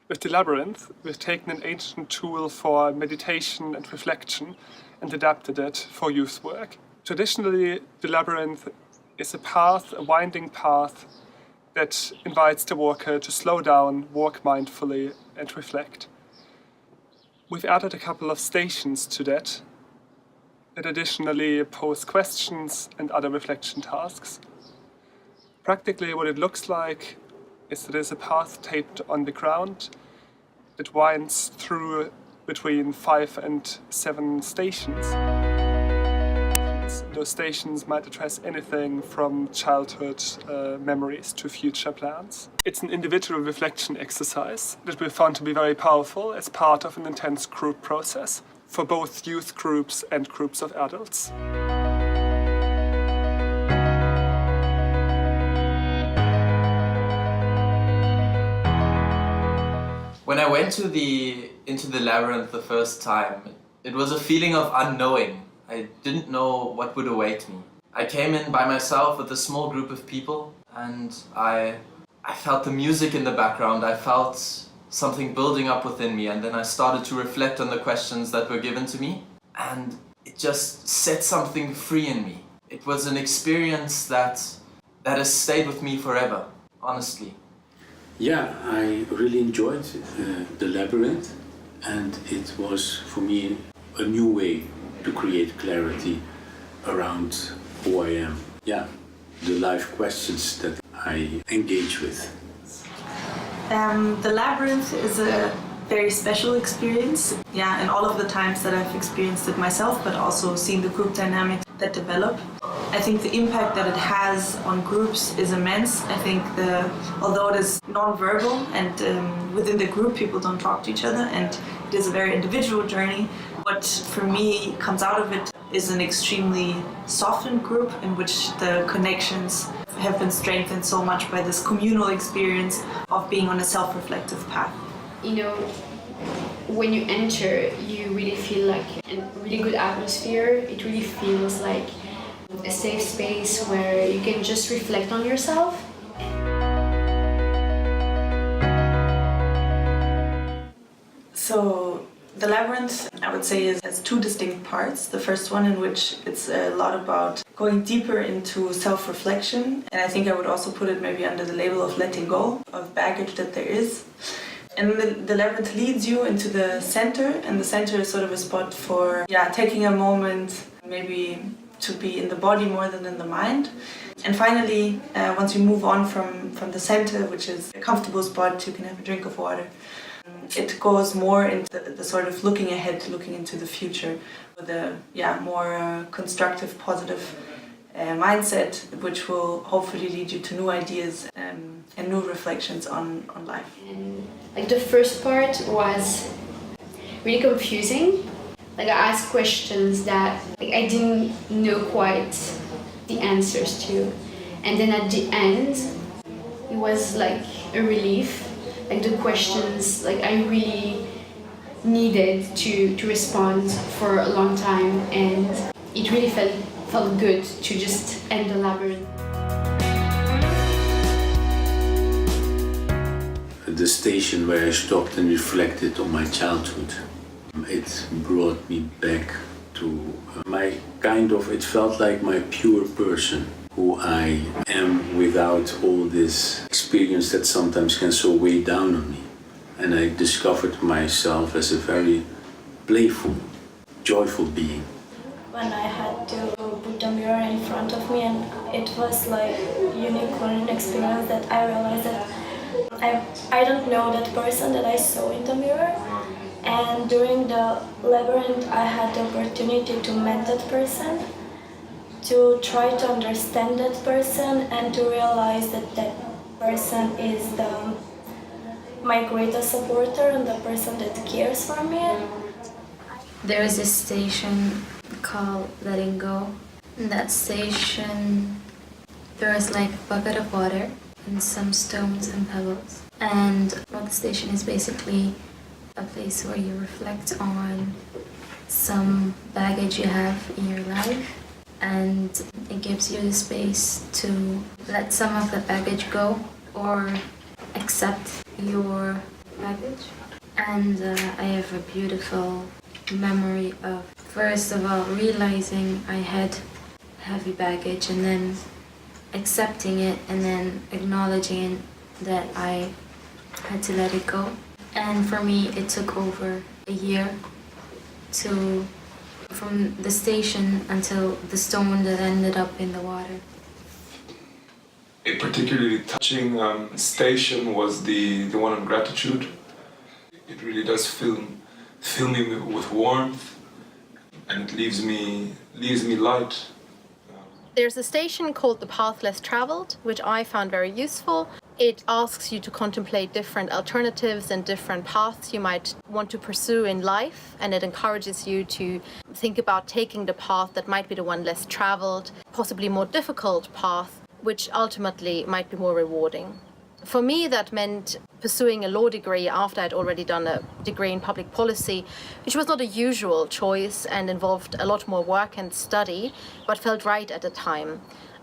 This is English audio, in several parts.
With the labyrinth, we've taken an ancient tool for meditation and reflection and adapted it for youth work. Traditionally, the labyrinth is a winding path that invites the walker to slow down, walk mindfully and reflect. We've added a couple of stations to that additionally pose questions and other reflection tasks. Practically what it looks like is that there's a path taped on the ground that winds through between 5 and 7 stations. Those stations might address anything from childhood memories to future plans. It's an individual reflection exercise that we found to be very powerful as part of an intense group process for both youth groups and groups of adults. When I went into the labyrinth the first time, it was a feeling of unknowing. I didn't know what would await me. I came in by myself with a small group of people, and I felt the music in the background. I felt something building up within me, and then I started to reflect on the questions that were given to me, and it just set something free in me. It was an experience that has stayed with me forever, honestly. Yeah, I really enjoyed the labyrinth, and it was for me a new way to create clarity around who I am. Yeah, the life questions that I engage with. The labyrinth is a very special experience. Yeah, and all of the times that I've experienced it myself, but also seen the group dynamics that develop. I think the impact that it has on groups is immense. I think although it is non-verbal and within the group people don't talk to each other and it is a very individual journey, what for me comes out of it is an extremely softened group in which the connections have been strengthened so much by this communal experience of being on a self-reflective path. You know, when you enter, you really feel like a really good atmosphere. It really feels like a safe space where you can just reflect on yourself. So the labyrinth, I would say, has 2 distinct parts. The first one in which it's a lot about going deeper into self-reflection, and I think I would also put it maybe under the label of letting go of baggage that there is. And the labyrinth leads you into the center, and the center is sort of a spot for taking a moment, maybe to be in the body more than in the mind. And finally, once you move on from the center, which is a comfortable spot, you can have a drink of water. It goes more into the sort of looking ahead, looking into the future with a more constructive, positive mindset, which will hopefully lead you to new ideas and new reflections on life. And like the first part was really confusing. Like I asked questions that I didn't know quite the answers to, and then at the end, it was like a relief. Like the questions, like I really needed to respond for a long time, and it really felt good to just end the labyrinth. The station where I stopped and reflected on my childhood, it brought me back to it felt like my pure person, who I am without all this experience that sometimes can so weigh down on me. And I discovered myself as a very playful, joyful being. When I had to put the mirror in front of me, and it was like a unique learning experience that I realized that I don't know that person that I saw in the mirror. And during the labyrinth, I had the opportunity to meet that person, to try to understand that person, and to realize that that person is my greatest supporter and the person that cares for me. There is a station called Letting Go. In that station, there is like a bucket of water and some stones and pebbles. And the station is basically a place where you reflect on some baggage you have in your life, and it gives you the space to let some of the baggage go or accept your baggage. And I have a beautiful memory of, first of all, realizing I had heavy baggage and then accepting it and then acknowledging that I had to let it go. And for me, it took over a year from the station until the stone that ended up in the water. A particularly touching station was the one on gratitude. It really does fill me with warmth, and it leaves me light. There's a station called The Path Less Traveled, which I found very useful. It asks you to contemplate different alternatives and different paths you might want to pursue in life, and it encourages you to think about taking the path that might be the one less traveled, possibly more difficult path, which ultimately might be more rewarding. For me, that meant pursuing a law degree after I'd already done a degree in public policy, which was not a usual choice and involved a lot more work and study, but felt right at the time.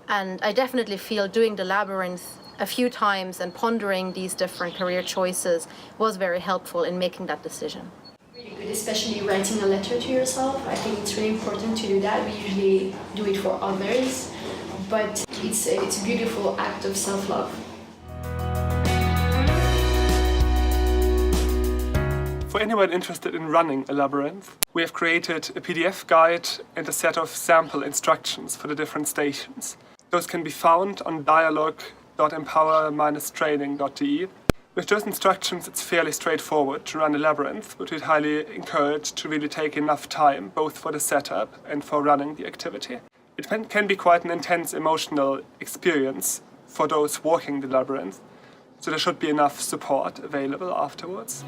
And I definitely feel doing the labyrinth a few times and pondering these different career choices was very helpful in making that decision. Really good, especially writing a letter to yourself. I think it's really important to do that. We usually do it for others, but it's a beautiful act of self-love. For anyone interested in running a labyrinth, we have created a PDF guide and a set of sample instructions for the different stations. Those can be found on dialogue.empower-training.de. With those instructions, it's fairly straightforward to run a labyrinth, but we'd highly encourage to really take enough time, both for the setup and for running the activity. It can be quite an intense emotional experience for those walking the labyrinth, so there should be enough support available afterwards.